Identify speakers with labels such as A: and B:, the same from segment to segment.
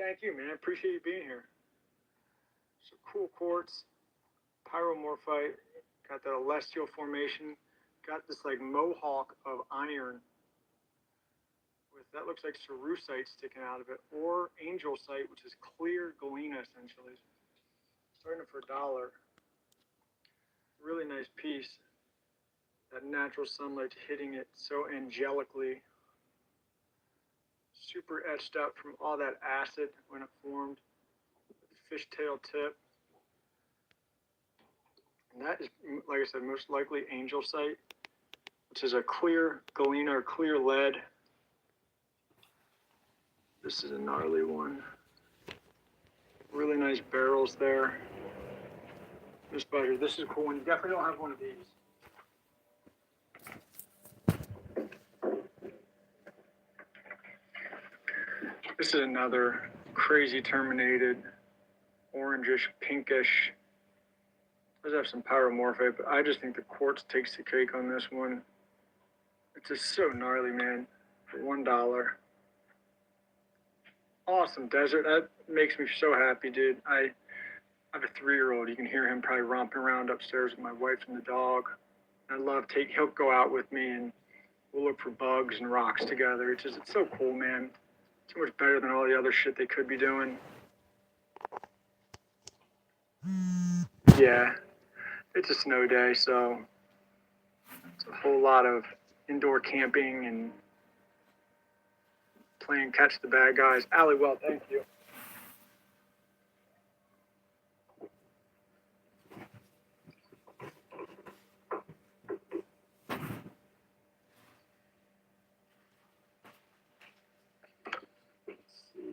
A: Thank you, man. I appreciate you being here. So cool quartz, pyromorphite, got that celestial formation, got this like mohawk of iron with that looks like cerussite sticking out of it, or angelite, which is clear galena essentially. Starting for $1. Really nice piece. That natural sunlight hitting it so angelically. Super etched up from all that acid when it formed. Fishtail tip. And that is, like I said, most likely angelite, which is a clear galena or clear lead. This is a gnarly one. Really nice barrels there. This butter, this is a cool one. You definitely don't have one of these. This is another crazy terminated, orangish, pinkish. Does have some pyromorphite, but I just think the quartz takes the cake on this one. It's just so gnarly, man. For $1. Awesome desert. That makes me so happy, dude. I have a 3-year-old. You can hear him probably romping around upstairs with my wife and the dog. I love he'll go out with me and we'll look for bugs and rocks together. It's so cool, man. So much better than all the other shit they could be doing. Yeah, it's a snow day, so it's a whole lot of indoor camping and playing catch the bad guys. Allie, well, thank you.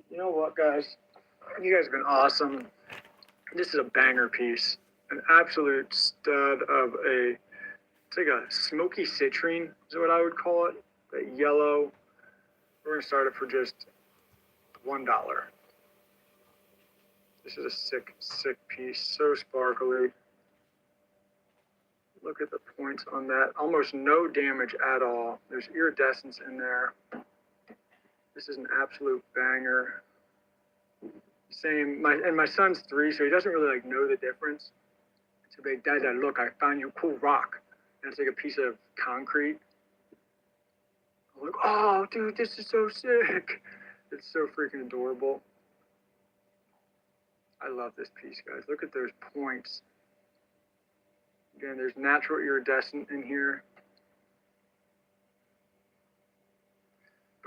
A: You know what, guys? You guys have been awesome. This is a banger piece. An absolute stud of it's like a smoky citrine is what I would call it. That yellow. We're going to start it for just $1. This is a sick, sick piece. So sparkly. Look at the points on that. Almost no damage at all. There's iridescence in there. This is an absolute banger. My son's 3, so he doesn't really know the difference. So like, Dad, look, I found you a cool rock. And it's like a piece of concrete. I'm like, oh, dude, this is so sick. It's so freaking adorable. I love this piece, guys. Look at those points. Again, there's natural iridescent in here.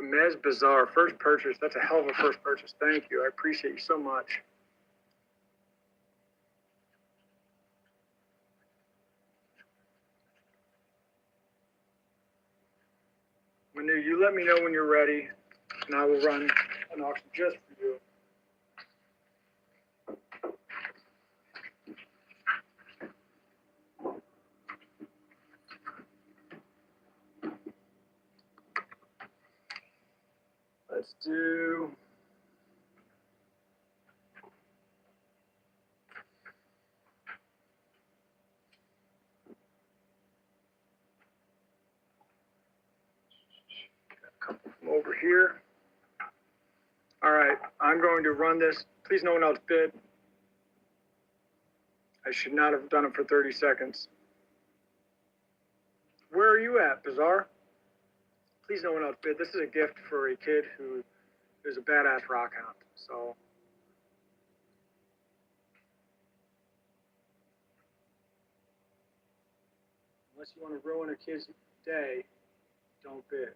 A: Mez Bazaar, first purchase. That's a hell of a first purchase. Thank you. I appreciate you so much. Manu, you let me know when you're ready, and I will run an auction just for you. Let's do a couple from over here. All right, I'm going to run this. Please, no one else bid. I should not have done it for 30 seconds. Where are you at, Bazaar? Please, no one else bid. This is a gift for a kid who is a badass rock hound. So, unless you want to ruin a kid's day, don't bid.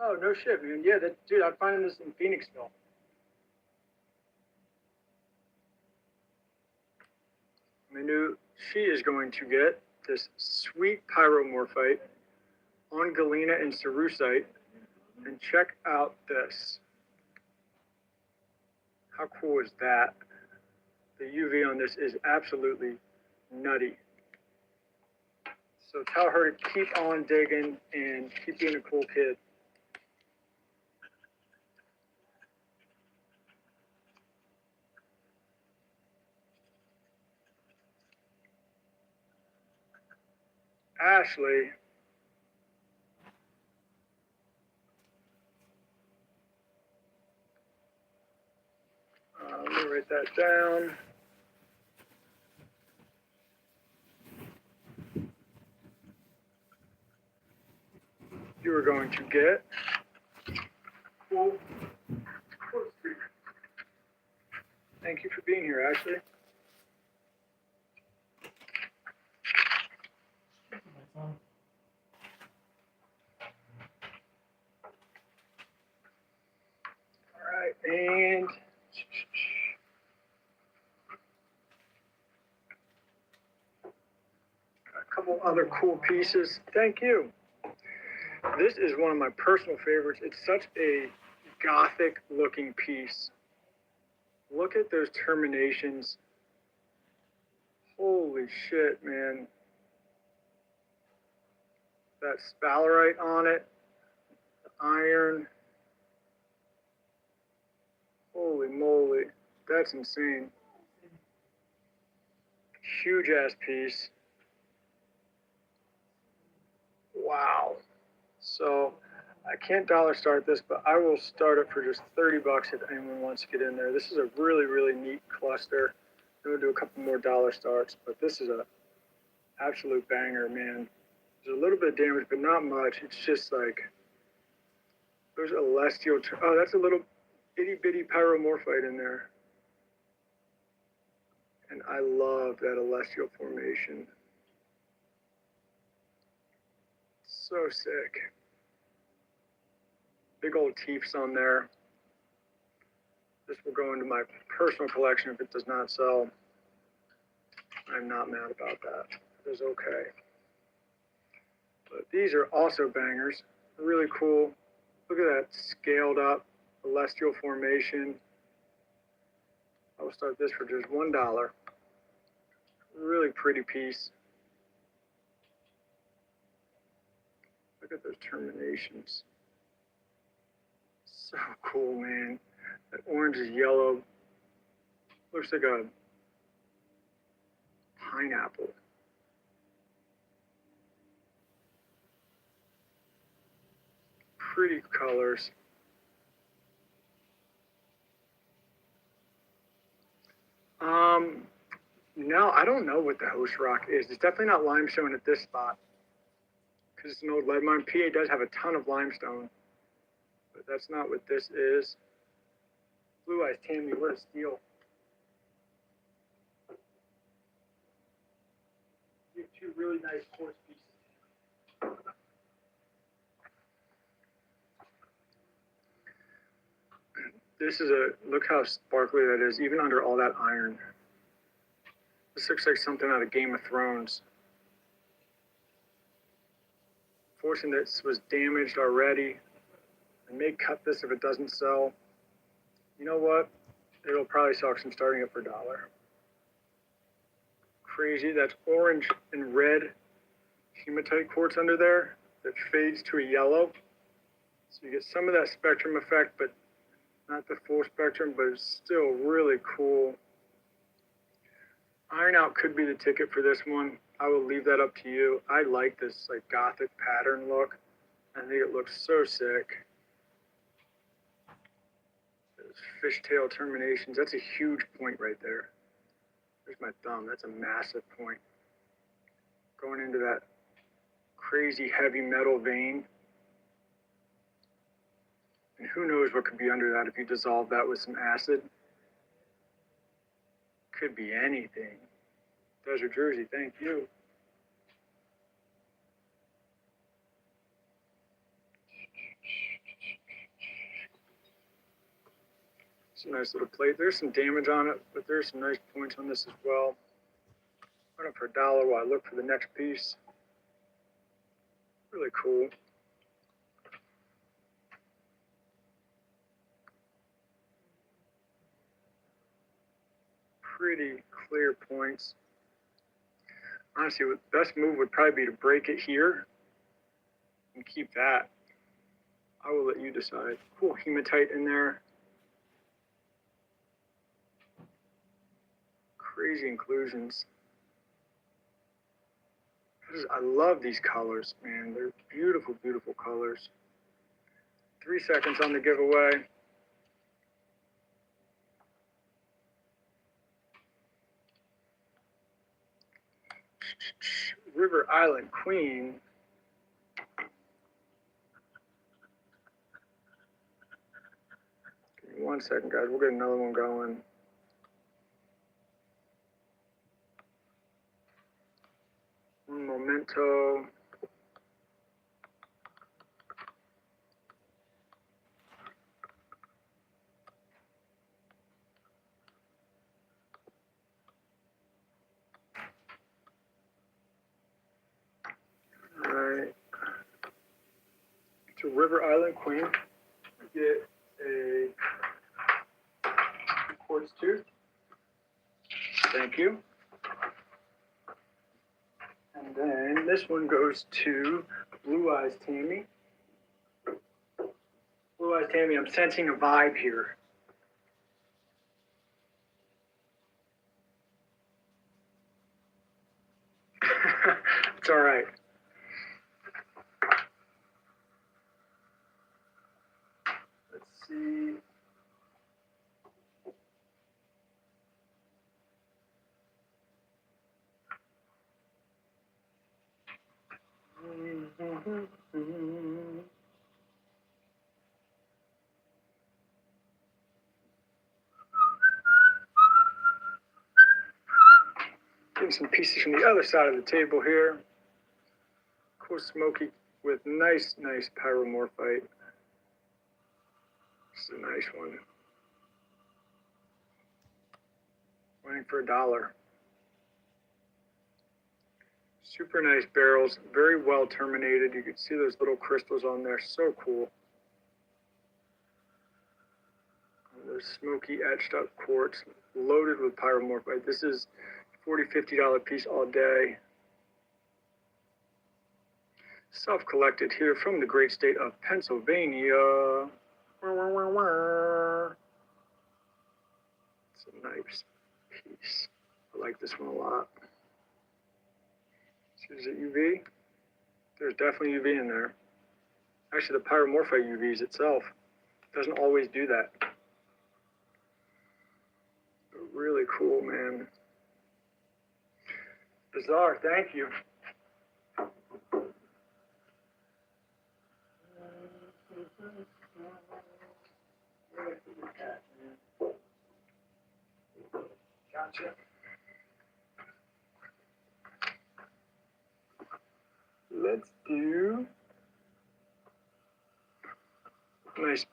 A: Oh, no shit, man. Yeah, dude, I'm finding this in Phoenixville. Manu, she is going to get this sweet pyromorphite on galena and cerussite. And check out this. How cool is that? The UV on this is absolutely nutty. So tell her to keep on digging and keep being a cool kid. Ashley, Write that down. You are going to get cool. Thank you for being here, Ashley. All right, and a couple other cool pieces. Thank you. This is one of my personal favorites. It's such a gothic looking piece. Look at those terminations. Holy shit, man. That sphalerite on it, the iron. Holy moly, that's insane. Huge ass piece. Wow. So I can't dollar start this, but I will start it for just 30 bucks if anyone wants to get in there. This is a really, really neat cluster. I'm gonna do a couple more dollar starts, but this is a absolute banger, man. There's a little bit of damage, but not much. It's just like, there's a celestial, oh, that's a little itty bitty pyromorphite in there. And I love that celestial formation. So sick. Big old teeths on there. This will go into my personal collection if it does not sell. I'm not mad about that. It is okay. But these are also bangers. Really cool. Look at that scaled up celestial formation. I will start this for just $1. Really pretty piece. Look at those terminations. So cool, man. That orange is yellow. Looks like a pineapple. Pretty colors. No, I don't know what the host rock is. It's definitely not limestone at this spot because it's an old lead mine. PA does have a ton of limestone, but that's not what this is. Blue Eyes Tammy, what a steal. You have two really nice quartz pieces. This is look how sparkly that is, even under all that iron. This looks like something out of Game of Thrones. Fortunately, this was damaged already. I may cut this if it doesn't sell. You know what? It'll probably sell because I'm starting it for $1. Crazy. That's orange and red hematite quartz under there that fades to a yellow. So you get some of that spectrum effect, but not the full spectrum, but it's still really cool. Iron out could be the ticket for this one. I will leave that up to you. I like this like gothic pattern look. I think it looks so sick. Those fishtail terminations. That's a huge point right there. There's my thumb. That's a massive point. Going into that crazy heavy metal vein. And who knows what could be under that if you dissolve that with some acid. Could be anything. Desert Jersey, thank you. It's a nice little plate. There's some damage on it, but there's some nice points on this as well. Run it for $1 while I look for the next piece. Really cool. Pretty clear points. Honestly, the best move would probably be to break it here and keep that. I will let you decide. Cool hematite in there. Crazy inclusions. I love these colors, man. They're beautiful, beautiful colors. 3 seconds on the giveaway. River Island Queen. Give me 1 second, guys. We'll get another one going. Memento. All right. It's a River Island Queen. Get a quartz tooth. Thank you. And then this one goes to Blue Eyes Tammy. Blue Eyes Tammy, I'm sensing a vibe here. It's all right. Let's see. Getting some pieces from the other side of the table here. Cool smoky with nice pyromorphite. This is a nice one. Running for $1. Super nice barrels, very well terminated. You can see those little crystals on there, so cool. There's smoky etched up quartz, loaded with pyromorphite. This is $40, $50 piece all day. Self-collected here from the great state of Pennsylvania. It's a nice piece. I like this one a lot. Is it UV? There's definitely UV in there. Actually, the pyromorphite UVs itself doesn't always do that. But really cool, man. Bizarre, thank you. Gotcha. Let's do nice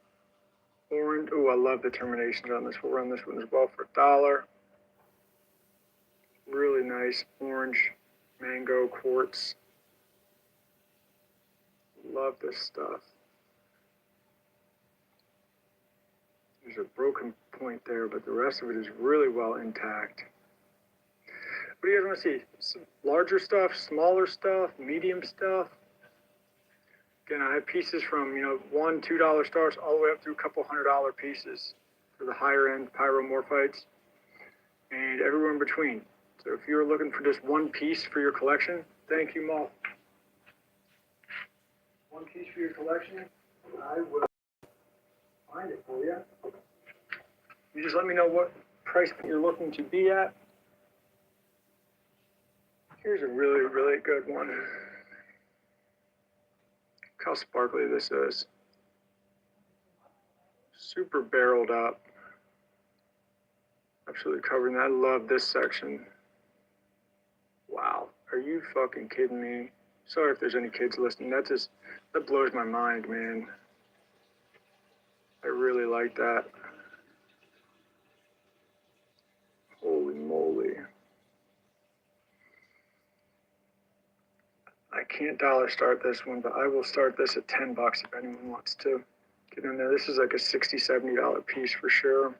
A: orange. Oh, I love the terminations on this. We'll run this one as well for $1. Really nice orange mango quartz. Love this stuff. There's a broken point there, but the rest of it is really well intact. What do you guys want to see? Some larger stuff, smaller stuff, medium stuff? Again, I have pieces from, $1, $2 stars all the way up through a couple $100 pieces for the higher end pyromorphites and everywhere in between. So if you're looking for just one piece for your collection, thank you, Moth. One piece for your collection, I will find it for you. You just let me know what price you're looking to be at. Here's a really good one. Look how sparkly this is. Super barreled up. Absolutely covering that. I love this section. Wow. Are you fucking kidding me? Sorry if there's any kids listening. That blows my mind, man. I really like that. Holy moly. I can't dollar start this one, but I will start this at $10 if anyone wants to get in there. This is like a $60, $70 piece for sure.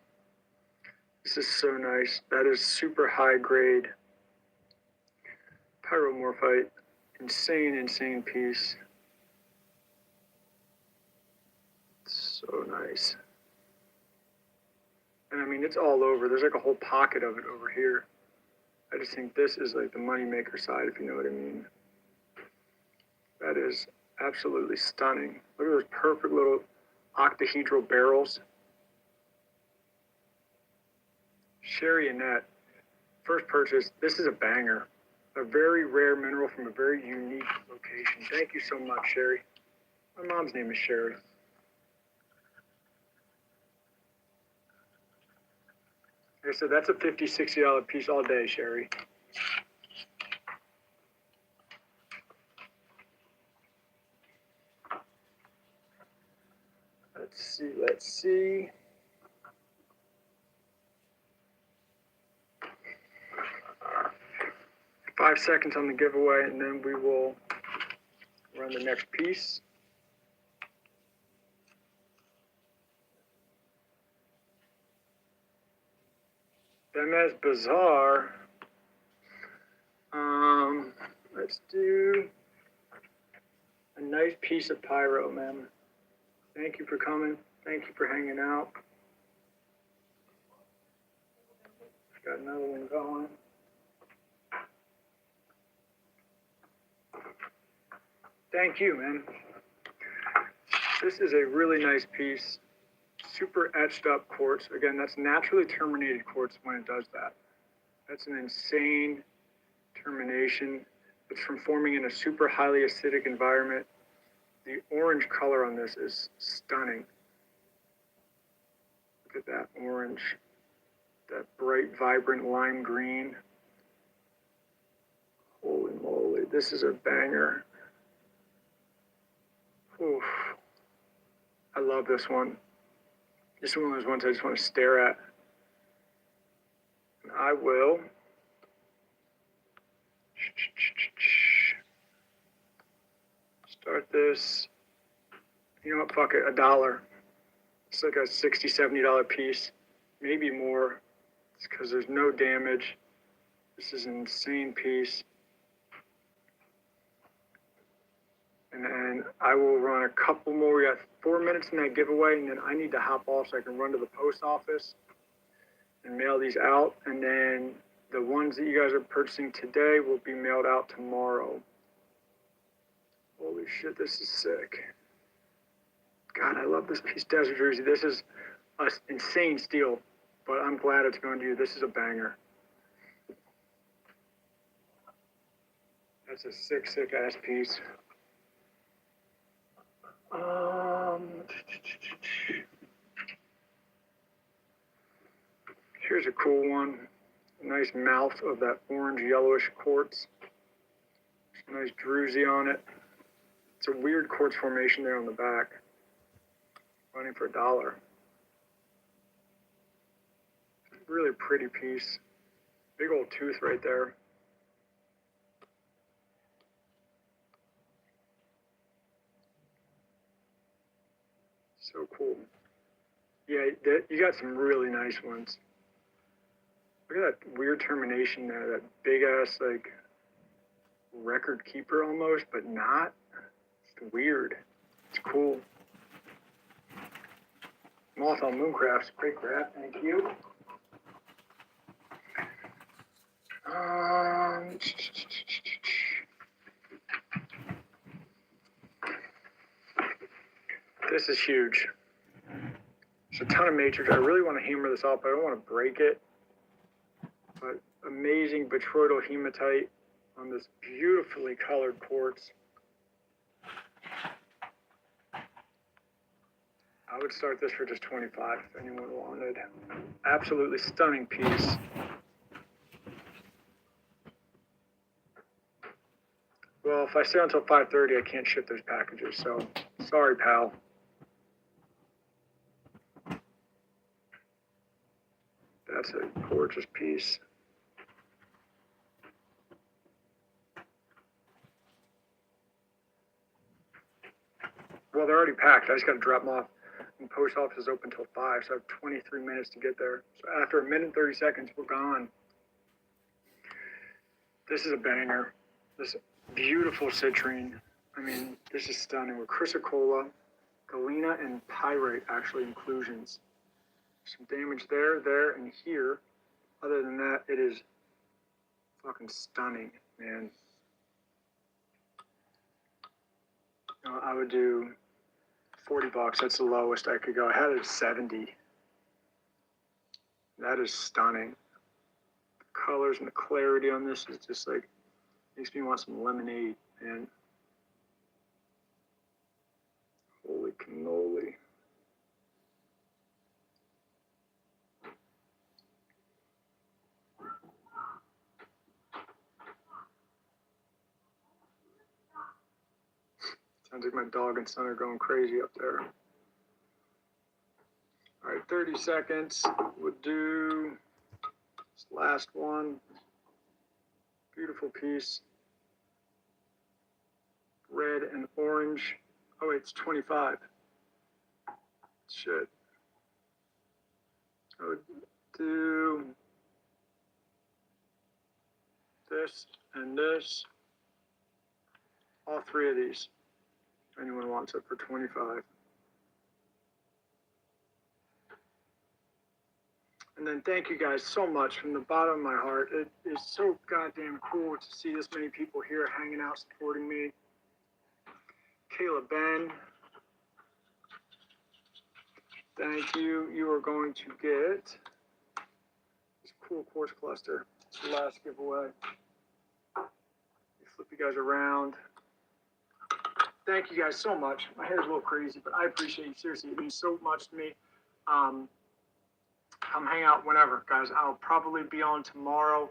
A: This is so nice. That is super high grade pyromorphite. Insane piece. So nice. And I mean, it's all over. There's like a whole pocket of it over here. I just think this is like the moneymaker side, if you know what I mean. That is absolutely stunning. Look at those perfect little octahedral barrels. Sherry Annette, first purchase. This is a banger. a very rare mineral from a very unique location. Thank you so much, Sherry. My mom's name is Sherry. Like I said, that's a $50, $60 piece all day, Sherry. Let's see. 5 seconds on the giveaway, and then we will run the next piece. Demez Bazaar. Let's do a nice piece of pyro, man. Thank you for coming. Thank you for hanging out. Got another one going. Thank you, man. This is a really nice piece. Super etched up quartz. Again, that's naturally terminated quartz when it does that. That's an insane termination. It's from forming in a super highly acidic environment. The orange color on this is stunning. Look at that orange, that bright, vibrant lime green. Holy moly, this is a banger. Oof. I love this one. This is one of those ones I just want to stare at. And I will start this. You know what, fuck it, $1. It's like a $60, $70 piece, maybe more. It's because there's no damage. This is an insane piece. And then I will run a couple more. We got 4 minutes in that giveaway, and then I need to hop off so I can run to the post office and mail these out. And then the ones that you guys are purchasing today will be mailed out tomorrow. Holy shit, this is sick. God, I love this piece, Desert Druzy. This is an insane steal, but I'm glad it's going to you. This is a banger. That's a sick, sick ass piece. Here's a cool one. A nice mouth of that orange yellowish quartz. Some nice druzy on it. It's a weird quartz formation there on the back. Running for $1. Really pretty piece. Big old tooth right there. So cool. Yeah, you got some really nice ones. Look at that weird termination there. That big ass, like, record keeper almost, but not. It's weird. It's cool. Moth on Mooncrafts. Great grab. Thank you. This is huge. There's a ton of matrix. I really want to hammer this off, but I don't want to break it. But amazing botryoidal hematite on this beautifully colored quartz. I would start this for just $25 if anyone wanted. Absolutely stunning piece. Well, if I stay until 5:30, I can't ship those packages, so sorry, pal. That's a gorgeous piece. Well, they're already packed. I just got to drop them off. And the post office is open till 5, so I have 23 minutes to get there. So after a minute and 30 seconds, we're gone. This is a banger. This beautiful citrine. I mean, this is stunning. With chrysocolla, galena, and pyrite actually inclusions. Some damage there, and here. Other than that, it is fucking stunning, man. I would do $40. That's the lowest I could go. I had it at 70. That is stunning. The colors and the clarity on this is just like Makes me want some lemonade, man. Holy cannoli. Sounds like my dog and son are going crazy up there. All right, 30 seconds. We'll do this last one. Beautiful piece. Red and orange. Oh, wait, it's 25. Shit. I would do this and this. All three of these. If anyone wants it for 25. And then thank you guys so much from the bottom of my heart. It is so goddamn cool to see this many people here hanging out, supporting me. Kayla Ben, thank you. You are going to get this cool quartz cluster. It's the last giveaway. Flip you guys around. Thank you guys so much. My hair's a little crazy, but I appreciate you. Seriously, it means so much to me. Come hang out whenever, guys. I'll probably be on tomorrow.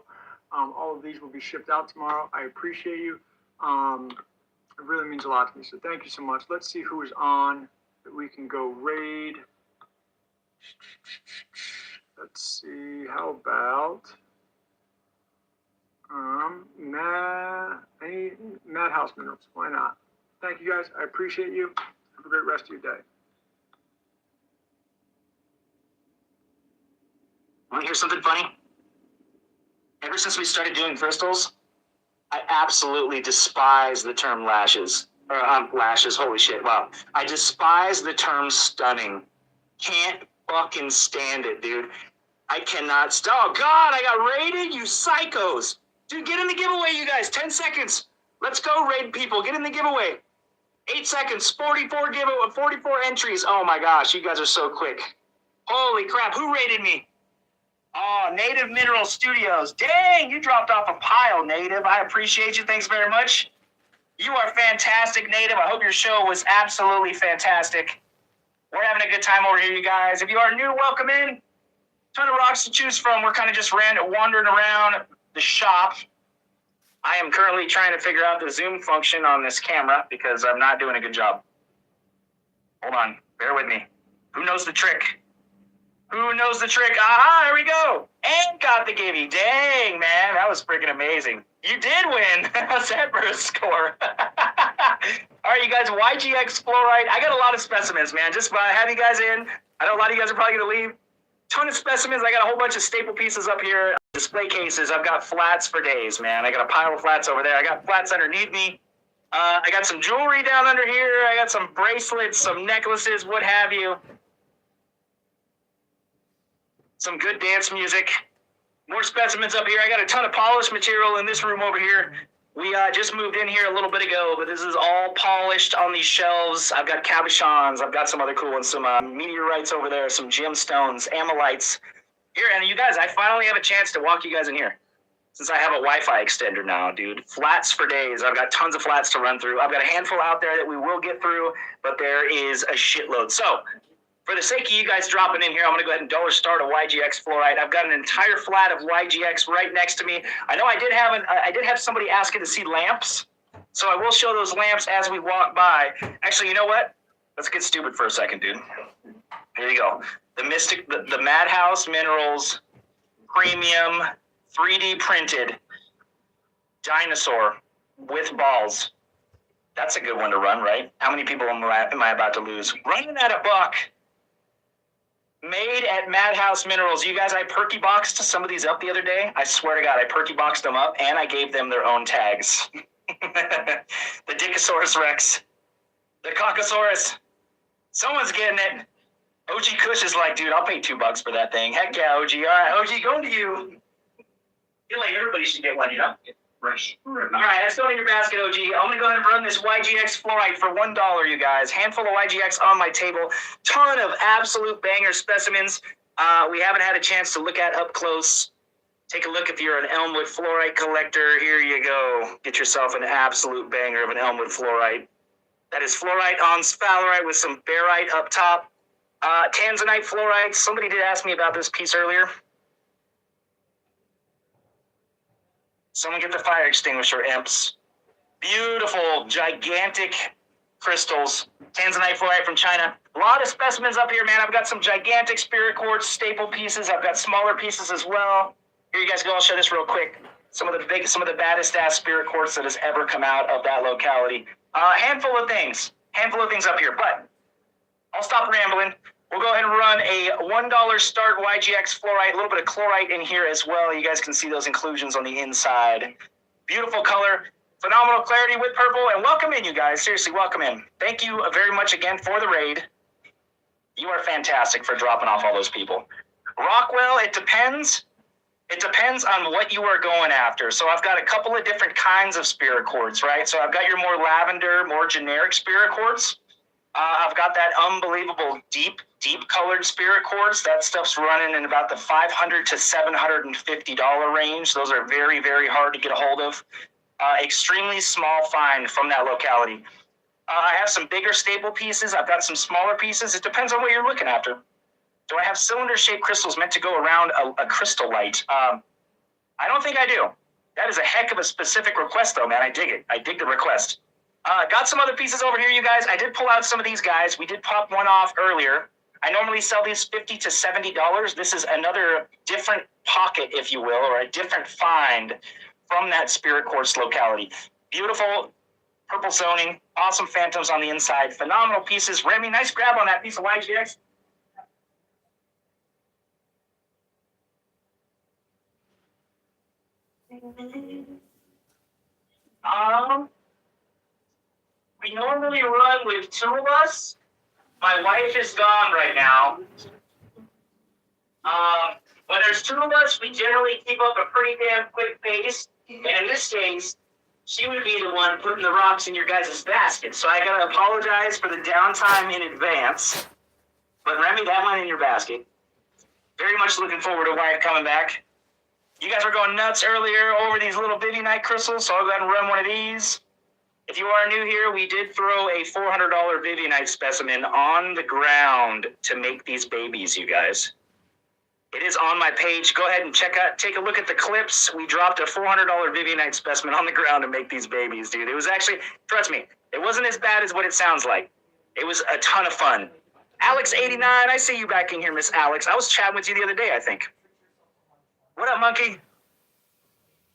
A: All of these will be shipped out tomorrow. I appreciate you. It really means a lot to me. So thank you so much. Let's see who is on that we can go raid. Let's see. How about Madhouse Minerals? Why not? Thank you guys. I appreciate you. Have a great rest of your day.
B: Want to hear something funny? Ever since we started doing crystals, I absolutely despise the term lashes. Or lashes, holy shit, wow. I despise the term stunning. Can't fucking stand it, dude. I cannot oh God, I got raided, you psychos. Dude, get in the giveaway, you guys, 10 seconds. Let's go, raid people, get in the giveaway. 8 seconds, 44 entries. Oh my gosh, you guys are so quick. Holy crap, who raided me? Oh, Native Mineral Studios. Dang, you dropped off a pile, Native. I appreciate you. Thanks very much. You are fantastic, Native. I hope your show was absolutely fantastic. We're having a good time over here, you guys. If you are new, welcome in. Ton of rocks to choose from. We're kind of just wandering around the shop. I am currently trying to figure out the zoom function on this camera because I'm not doing a good job. Hold on. Bear with me. Who knows the trick? Who knows the trick? Aha, there we go. And got the givey. Dang, man. That was freaking amazing. You did win. How's that for a score? All right, you guys, YGX fluorite. I got a lot of specimens, man. Just by having you guys in. I know a lot of you guys are probably going to leave. Ton of specimens. I got a whole bunch of staple pieces up here. Display cases. I've got flats for days, man. I got a pile of flats over there. I got flats underneath me. I got some jewelry down under here. I got some bracelets, some necklaces, what have you. Some good dance music. More specimens up here. I got a ton of polished material in this room over here. We just moved in here a little bit ago, but this is all polished on these shelves. I've got cabochons. I've got some other cool ones, some meteorites over there, some gemstones, amylites. Here, and you guys, I finally have a chance to walk you guys in here. Since I have a Wi-Fi extender now, dude. Flats for days. I've got tons of flats to run through. I've got a handful out there that we will get through, but there is a shitload. So, for the sake of you guys dropping in here, I'm going to go ahead and dollar star to YGX fluorite. I've got an entire flat of YGX right next to me. I know I did have somebody asking to see lamps, so I will show those lamps as we walk by. Actually, you know what? Let's get stupid for a second, dude. Here you go. The Madhouse Minerals Premium 3D printed dinosaur with balls. That's a good one to run, right? How many people am I about to lose? Running at $1. Made at Madhouse Minerals. You guys, I perky boxed some of these up the other day. I swear to God, I perky boxed them up and I gave them their own tags. The Dickosaurus Rex. The Caucasaurus. Someone's getting it. OG Kush is like, dude, I'll pay $2 for that thing. Heck yeah, OG. All right, OG, going to you. I feel like everybody should get one, you know? Right. All right, that's going in your basket, OG. I'm going to go ahead and run this YGX fluorite for $1, you guys. Handful of YGX on my table. Ton of absolute banger specimens we haven't had a chance to look at up close. Take a look if you're an Elmwood fluorite collector. Here you go. Get yourself an absolute banger of an Elmwood fluorite. That is fluorite on sphalerite with some barite up top. Tanzanite fluorite. Somebody did ask me about this piece earlier. Someone get the fire extinguisher, imps. Beautiful, gigantic crystals. Tanzanite fluorite from China. A lot of specimens up here, man. I've got some gigantic spirit quartz staple pieces. I've got smaller pieces as well. Here you guys go. I'll show this real quick. Some of the baddest ass spirit quartz that has ever come out of that locality. Handful of things up here, but I'll stop rambling. We'll go ahead and run a $1 start YGX fluorite, a little bit of chlorite in here as well. You guys can see those inclusions on the inside. Beautiful color, phenomenal clarity with purple, and welcome in, you guys. Seriously, welcome in. Thank you very much again for the raid. You are fantastic for dropping off all those people. Rockwell, it depends. It depends on what you are going after. So I've got a couple of different kinds of spirit quartz, right? So I've got your more lavender, more generic spirit quartz. I've got that unbelievable deep colored spirit quartz. That stuff's running in about the $500 to $750 range. Those are very, very hard to get a hold of. Extremely small find from that locality. I have some bigger staple pieces. I've got some smaller pieces. It depends on what you're looking after. Do I have cylinder-shaped crystals meant to go around a crystal light? I don't think I do. That is a heck of a specific request, though, man. I dig it. I dig the request. Got some other pieces over here, you guys. I did pull out some of these guys. We did pop one off earlier. I normally sell these $50 to $70. This is another different pocket, if you will, or a different find from that spirit quartz locality. Beautiful purple zoning, awesome phantoms on the inside, phenomenal pieces. Remy, nice grab on that piece of YGX. We normally run with two of us. My wife is gone right now. When there's two of us, we generally keep up a pretty damn quick pace. And in this case, she would be the one putting the rocks in your guys' basket. So I gotta apologize for the downtime in advance. But Remy, that went in your basket. Very much looking forward to wife coming back. You guys were going nuts earlier over these little Vivianite crystals, so I'll go ahead and run one of these. If you are new here, we did throw a $400 Vivianite specimen on the ground to make these babies, you guys. It is on my page. Go ahead and take a look at the clips. We dropped a $400 Vivianite specimen on the ground to make these babies, dude. It was actually, trust me, it wasn't as bad as what it sounds like. It was a ton of fun. Alex89, I see you back in here, Miss Alex. I was chatting with you the other day, I think. What up, Monkey?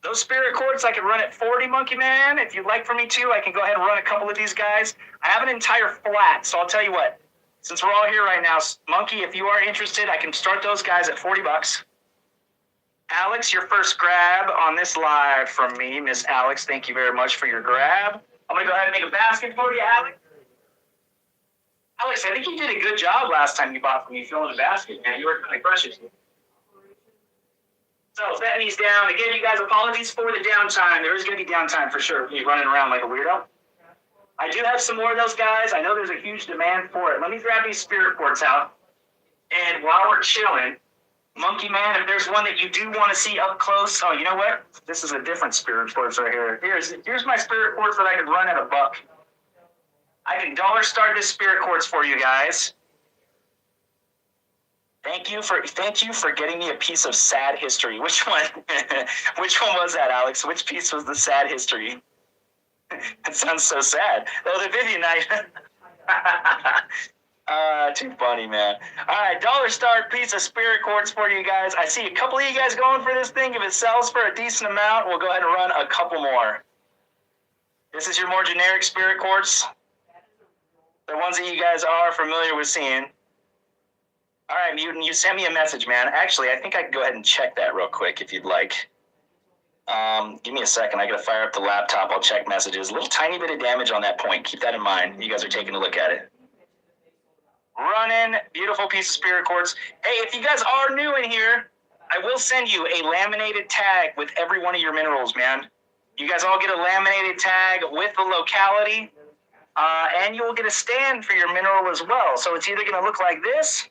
B: Those spirit quartz, I can run at 40, Monkey Man. If you'd like for me to, I can go ahead and run a couple of these guys. I have an entire flat, so I'll tell you what. Since we're all here right now, Monkey, if you are interested, I can start those guys at 40 bucks. Alex, your first grab on this live from me, Miss Alex. Thank you very much for your grab. I'm going to go ahead and make a basket for you, Alex. Alex, I think you did a good job last time you bought from me filling the basket, man. You were kind of crushing it. So setting these down. Again, you guys, apologies for the downtime. There is going to be downtime for sure. You're running around like a weirdo. I do have some more of those guys. I know there's a huge demand for it. Let me grab these spirit quartz out. And while we're chilling, Monkey Man, if there's one that you do want to see up close, oh, you know what? This is a different spirit quartz right here. Here's my spirit quartz that I could run at $1. I can dollar start this spirit quartz for you guys. Thank you for getting me a piece of sad history. Which one? Which one was that, Alex? Which piece was the sad history? It sounds so sad. Oh, the Vivianite. Too funny, man. All right, dollar start piece of spirit quartz for you guys. I see a couple of you guys going for this thing. If it sells for a decent amount, we'll go ahead and run a couple more. This is your more generic spirit quartz. The ones that you guys are familiar with seeing. All right, Mutant, you sent me a message, man. Actually, I think I can go ahead and check that real quick if you'd like. Give me a second. I got to fire up the laptop. I'll check messages. A little tiny bit of damage on that point. Keep that in mind. You guys are taking a look at it. Running. Beautiful piece of spirit quartz. Hey, if you guys are new in here, I will send you a laminated tag with every one of your minerals, man. You guys all get a laminated tag with the locality, and you will get a stand for your mineral as well. So it's either going to look like this,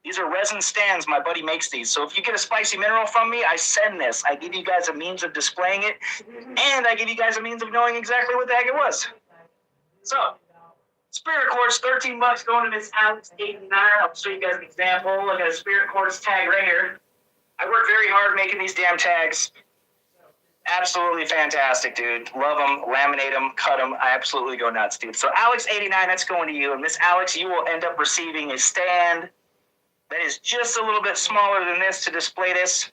B: These are resin stands. My buddy makes these. So if you get a spicy mineral from me, I send this. I give you guys a means of displaying it, and I give you guys a means of knowing exactly what the heck it was. So, Spirit Quartz, $13 going to this Alex 89. I'll show you guys an example. Look at a Spirit Quartz tag right here. I worked very hard making these damn tags. Absolutely fantastic, dude. Love them, laminate them, cut them. I absolutely go nuts, dude. So Alex 89, that's going to you. And Miss Alex, you will end up receiving a stand that is just a little bit smaller than this to display this.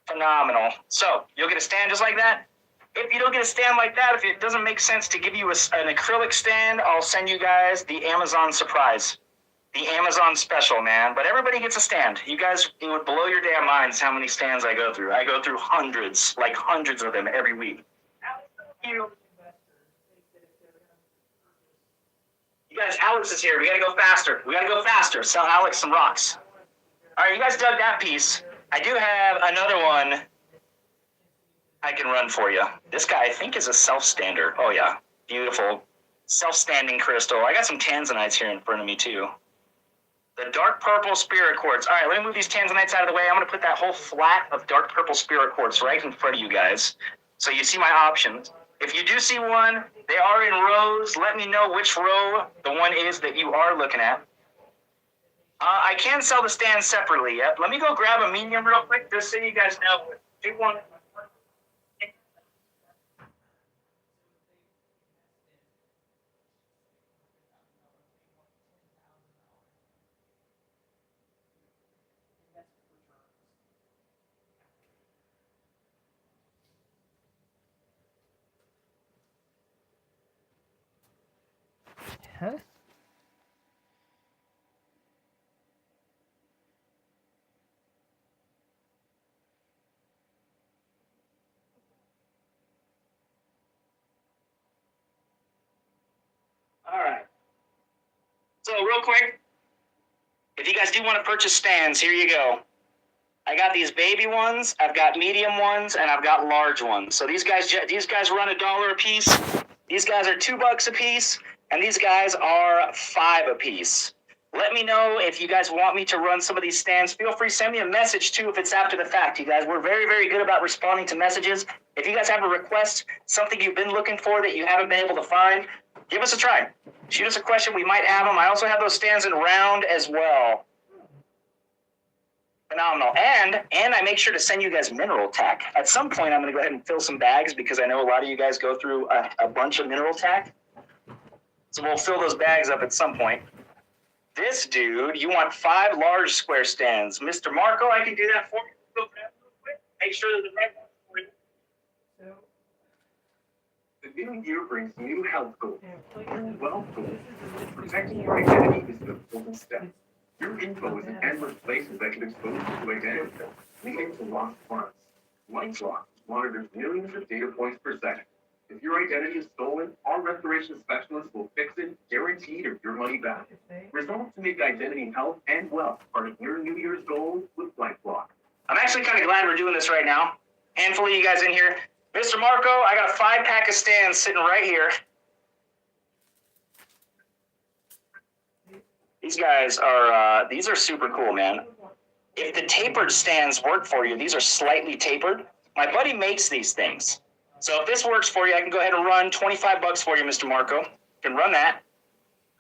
B: Phenomenal. So you'll get a stand just like that. If you don't get a stand like that, if it doesn't make sense to give you an acrylic stand, I'll send you guys the Amazon surprise. The Amazon special, man. But everybody gets a stand. You guys, it would blow your damn minds how many stands I go through. I go through hundreds, like hundreds of them every week. You guys, Alex is here. We gotta go faster. We gotta go faster. Sell Alex some rocks. All right, you guys dug that piece. I do have another one I can run for you. This guy, I think, is a self-stander. Oh, yeah. Beautiful. Self-standing crystal. I got some tanzanites here in front of me, too. The dark purple spirit quartz. All right, let me move these tanzanites out of the way. I'm going to put that whole flat of dark purple spirit quartz right in front of you guys. So you see my options. If you do see one, they are in rows. Let me know which row the one is that you are looking at. I can sell the stand separately. Yep. Let me go grab a medium real quick, just so you guys know. Big one.
C: Huh?
B: All right. So real quick, if you guys do want to purchase stands, here you go. I got these baby ones, I've got medium ones, and I've got large ones. So these guys run $1 a piece. These guys are $2 a piece, and these guys are $5 a piece. Let me know if you guys want me to run some of these stands. Feel free, send me a message too if it's after the fact, you guys. We're very, very good about responding to messages. If you guys have a request, something you've been looking for that you haven't been able to find, give us a try. Shoot us a question, we might have them. I also have those stands in round as well. Phenomenal. And I make sure to send you guys mineral tack. At some point, I'm going to go ahead and fill some bags because I know a lot of you guys go through a bunch of mineral tack. So we'll fill those bags up at some point. This dude, you want 5 large square stands. Mr. Marco, I can do that for you. Make sure they're the right ones for you.
D: The new year brings new health goals, new wealth goals. Protecting your identity is the important step. Your info is in endless places that can expose you to identity, leading to lost funds. LifeLock monitors millions of data points per second. If your identity is stolen, our restoration specialists will fix it, guaranteed, or your money back. Resolve to make identity health and wealth part of your New Year's goals with LifeLock.
B: I'm actually kind of glad we're doing this right now. Handful of you guys in here. Mr. Marco, I got a 5-pack of stands sitting right here. These guys are, these are super cool, man. If the tapered stands work for you, these are slightly tapered. My buddy makes these things. So if this works for you, I can go ahead and run $25 for you, Mr. Marco. You can run that.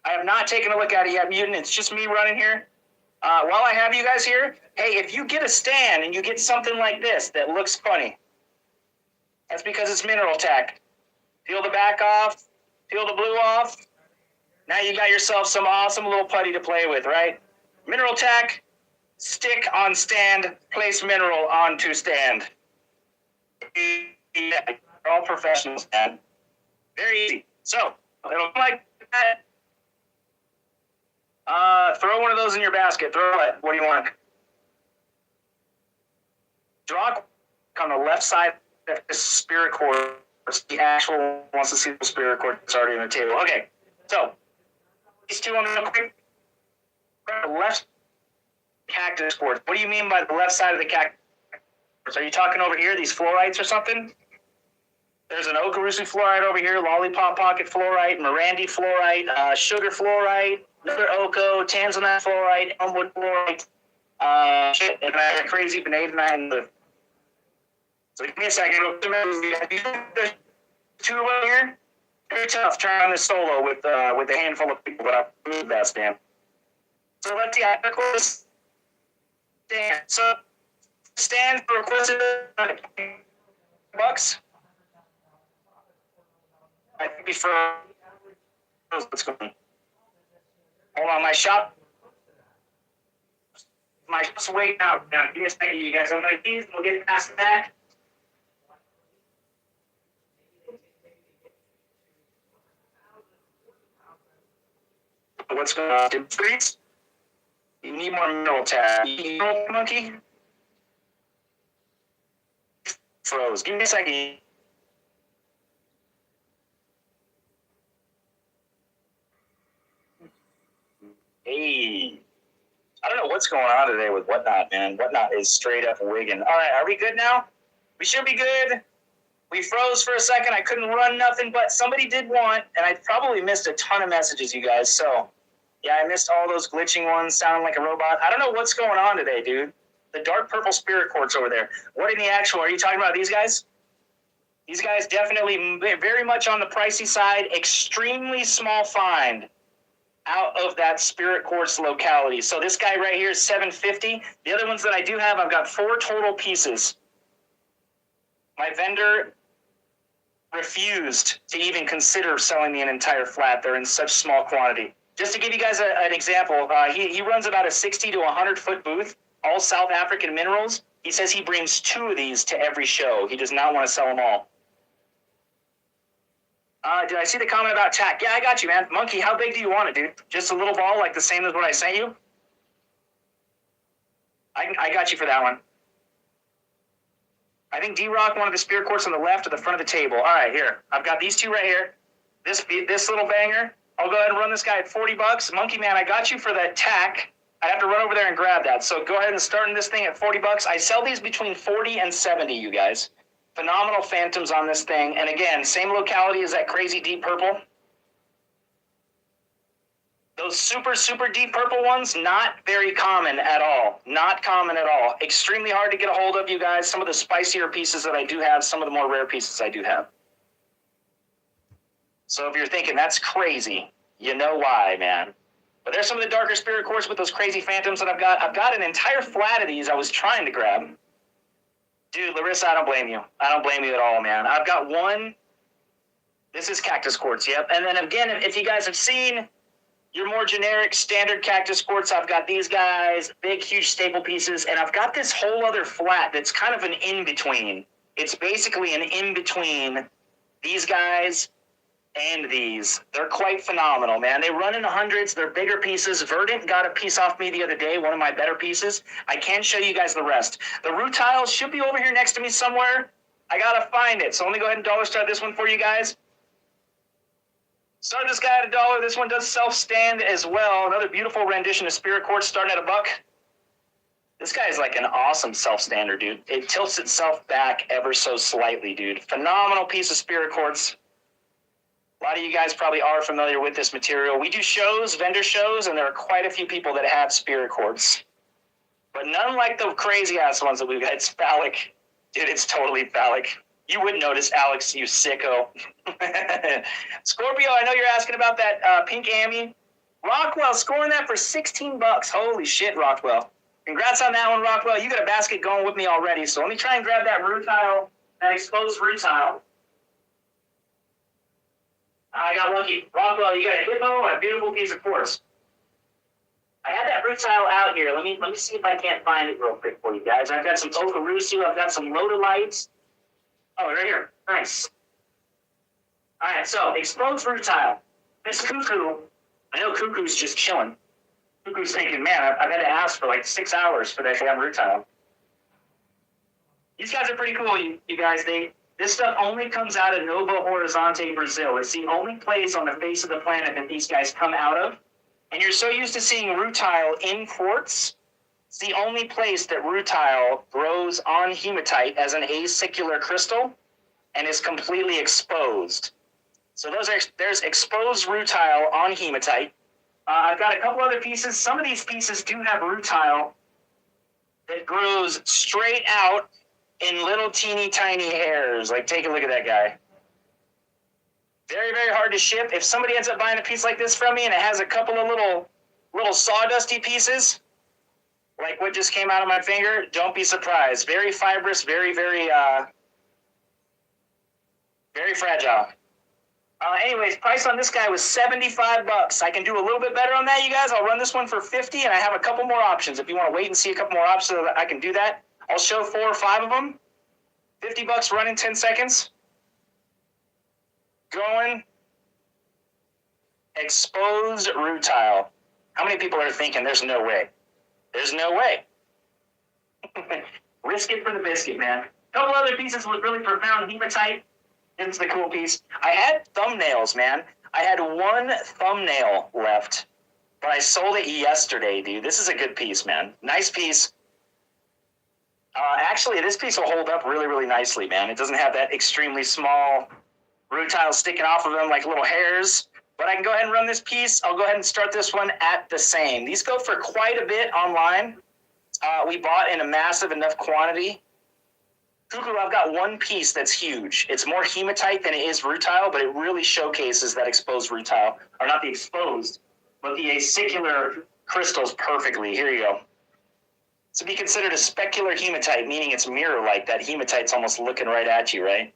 B: I have not taken a look at it yet, Mutant. It's just me running here. While I have you guys here, hey, if you get a stand and you get something like this that looks funny, that's because it's mineral tack. Peel the back off, peel the blue off. Now you got yourself some awesome little putty to play with, right? Mineral tack, stick on stand, place mineral onto stand. Yeah, you're all professionals, man. Very easy. So, it'll look like that. Throw one of those in your basket. Throw it. What do you want? Draw on the left side of the spirit cord. The actual wants to see the spirit cord. It's already on the table. Okay. So, these two on the left cactus cord. What do you mean by the left side of the cactus? Are you talking over here, these fluorites or something? There's an Okurusu fluorite over here, lollipop pocket fluorite, Morandi fluorite, sugar fluorite, another Oko, tanzanite fluorite, elmwood fluorite, shit, and I got crazy vanadinite in the. So give me a second. There's two right here. Very tough trying this solo with a handful of people, but I'll do the best, man. So let's see. I request stand. So stand for requested bucks. I think we for what's going on. Hold on, my shop's waiting out. Now, give me a second, you guys. I'm gonna these. We'll get past that. What's going on? Please. You need more mineral tab. Monkey. Froze. Give me a second. Hey. I don't know what's going on today with Whatnot, man. Whatnot is straight up wigging. All right, are we good now? We should be good. We froze for a second. I couldn't run nothing, but somebody did want, and I probably missed a ton of messages, you guys. So, yeah, I missed all those glitching ones, sounding like a robot. I don't know what's going on today, dude. The dark purple spirit quartz over there. What in the actual, are you talking about these guys? These guys definitely very much on the pricey side. Extremely small find out of that spirit quartz locality. So this guy right here is $750. The other ones that I do have, I've got 4 total pieces. My vendor refused to even consider selling me an entire flat. They're in such small quantity. Just to give you guys an example, he runs about a 60 to 100 foot booth, all South African minerals. He says he brings 2 of these to every show. He does not want to sell them all. Did I see the comment about tack? Yeah, I got you, man. Monkey, how big do you want it, dude? Just a little ball, like the same as what I sent you? I got you for that one. I think D-Rock wanted the spirit quartz on the left or the front of the table. All right, here. I've got these 2 right here. This little banger. I'll go ahead and run this guy at $40. Monkey man, I got you for that tack. I have to run over there and grab that. So go ahead and start in this thing at $40. I sell these between 40 and 70, you guys. Phenomenal phantoms on this thing. And again, same locality as that crazy deep purple. Those super, super deep purple ones, not very common at all. Not common at all. Extremely hard to get a hold of, you guys. Some of the spicier pieces that I do have, some of the more rare pieces I do have. So if you're thinking, that's crazy, you know why, man. But there's some of the darker spirit quartz with those crazy phantoms that I've got. I've got an entire flat of these I was trying to grab. Dude, Larissa, I don't blame you. I don't blame you at all, man. I've got one. This is cactus quartz, yep. And then again, if you guys have seen your more generic standard cactus quartz, I've got these guys, big, huge staple pieces, and I've got this whole other flat that's kind of an in-between. It's basically an in-between these guys and these. They're quite phenomenal, man. They run in the hundreds. They're bigger pieces. Verdant got a piece off me the other day, one of my better pieces. I can show you guys the rest. The rutile should be over here next to me somewhere. I gotta find it. So let me go ahead and dollar start this one for you guys. Start this guy at $1. This one does self-stand as well. Another beautiful rendition of spirit quartz starting at $1. This guy is like an awesome self-stander, dude. It tilts itself back ever so slightly, dude. Phenomenal piece of spirit quartz. A lot of you guys probably are familiar with this material. We do shows, vendor shows, and there are quite a few people that have spirit quartz. But none like the crazy-ass ones that we've got. It's phallic. Dude, it's totally phallic. You wouldn't notice, Alex, you sicko. Scorpio, I know you're asking about that pink Ami. Rockwell scoring that for $16. Holy shit, Rockwell. Congrats on that one, Rockwell. You got a basket going with me already, so let me try and grab that rutile, that exposed rutile. I got lucky. Rockwell, you got a hippo and a beautiful piece of quartz. I had that rutile out here. Let me see if I can't find it real quick for you guys. I've got some Okarusu. I've got some Lodolites. Oh, right here. Nice. All right, so exposed rutile. This Cuckoo, I know Cuckoo's just chilling. Cuckoo's thinking, man, I've had to ask for like 6 hours for that damn rutile. These guys are pretty cool, you guys. This stuff only comes out of Novo Horizonte, Brazil. It's the only place on the face of the planet that these guys come out of. And you're so used to seeing rutile in quartz. It's the only place that rutile grows on hematite as an acicular crystal and is completely exposed. So there's exposed rutile on hematite. I've got a couple other pieces. Some of these pieces do have rutile that grows straight out in little teeny tiny hairs. Like, take a look at that guy. Very, very hard to ship. If somebody ends up buying a piece like this from me and it has a couple of little sawdusty pieces, like what just came out of my finger, don't be surprised. Very fibrous, very, very fragile. Anyways, price on this guy was $75. I can do a little bit better on that, you guys. I'll run this one for $50, and I have a couple more options. If you want to wait and see a couple more options, I can do that. I'll show 4 or 5 of them. $50 running 10 seconds. Going. Exposed rutile. How many people are thinking there's no way? There's no way. Risk it for the biscuit, man. A couple other pieces with really profound hematite. This is the cool piece. I had thumbnails, man. I had 1 thumbnail left, but I sold it yesterday, dude. This is a good piece, man. Nice piece. Actually, this piece will hold up really, really nicely, man. It doesn't have that extremely small rutile sticking off of them like little hairs. But I can go ahead and run this piece. I'll go ahead and start this one at the same. These go for quite a bit online. We bought in a massive enough quantity. Cuckoo, I've got 1 piece that's huge. It's more hematite than it is rutile, but it really showcases that exposed rutile. Or not the exposed, but the acicular crystals perfectly. Here you go. To be considered a specular hematite, meaning it's mirror-like. That hematite's almost looking right at you, right?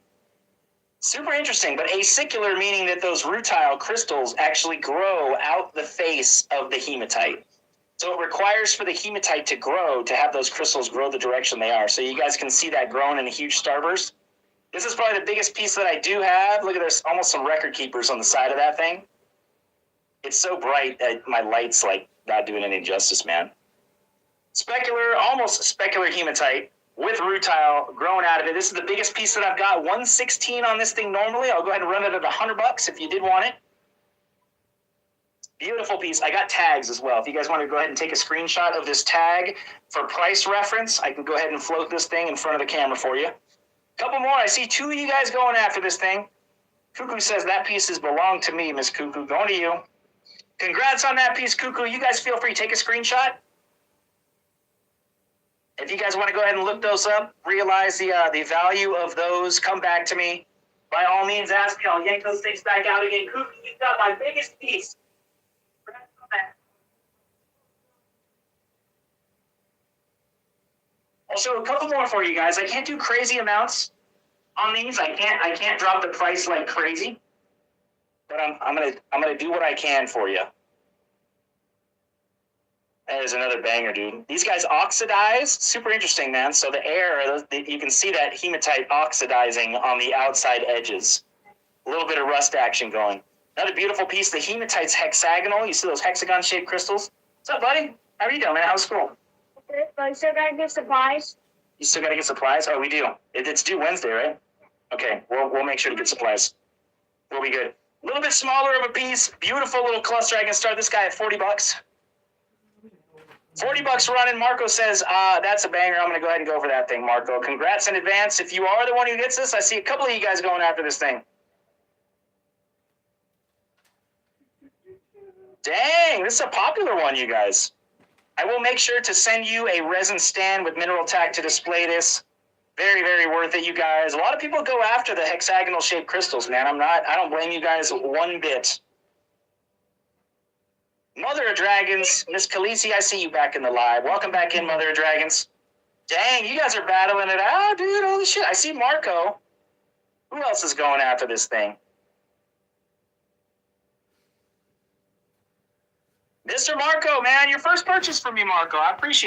B: Super interesting, but acicular, meaning that those rutile crystals actually grow out the face of the hematite. So it requires for the hematite to grow, to have those crystals grow the direction they are. So you guys can see that growing in a huge starburst. This is probably the biggest piece that I do have. Look at there's almost some record keepers on the side of that thing. It's so bright that my light's like not doing any justice, man. Specular, almost specular hematite with rutile growing out of it. This is the biggest piece that I've got. 116 on this thing normally. I'll go ahead and run it at $100 if you did want it. Beautiful piece. I got tags as well. If you guys want to go ahead and take a screenshot of this tag for price reference, I can go ahead and float this thing in front of the camera for you. Couple more. I see 2 of you guys going after this thing. Cuckoo says that piece has belonged to me, Miss Cuckoo. Going to you. Congrats on that piece, Cuckoo. You guys feel free to take a screenshot. If you guys want to go ahead and look those up, realize the value of those, come back to me. By all means, ask me. I'll yank those things back out again. Cuckoo, you got my biggest piece. I'll show a couple more for you guys. I can't do crazy amounts on these. I can't drop the price like crazy. But I'm gonna do what I can for you. There's another banger, dude. These guys oxidize. Super interesting, man. So the air, you can see that hematite oxidizing on the outside edges. A little bit of rust action going. Another beautiful piece. The hematite's hexagonal. You see those hexagon-shaped crystals? What's up, buddy? How are you doing, man? How's school?
E: But I still gotta get supplies.
B: You still got to get supplies? Oh, we do. It's due Wednesday, right? Okay, we'll make sure to get supplies. We'll be good. A little bit smaller of a piece. Beautiful little cluster. I can start this guy at $40. $40 running. Marco says, that's a banger. I'm going to go ahead and go for that thing, Marco. Congrats in advance. If you are the one who gets this, I see a couple of you guys going after this thing. Dang, this is a popular one, you guys. I will make sure to send you a resin stand with mineral tack to display this. Very, very worth it, you guys. A lot of people go after the hexagonal shaped crystals, man. I don't blame you guys 1 bit. Mother of Dragons, Miss Khaleesi, I see you back in the live. Welcome back in, Mother of Dragons. Dang, you guys are battling it out, dude. Holy shit. I see Marco. Who else is going after this thing? Mr. Marco, man, your first purchase from me, Marco. I appreciate it.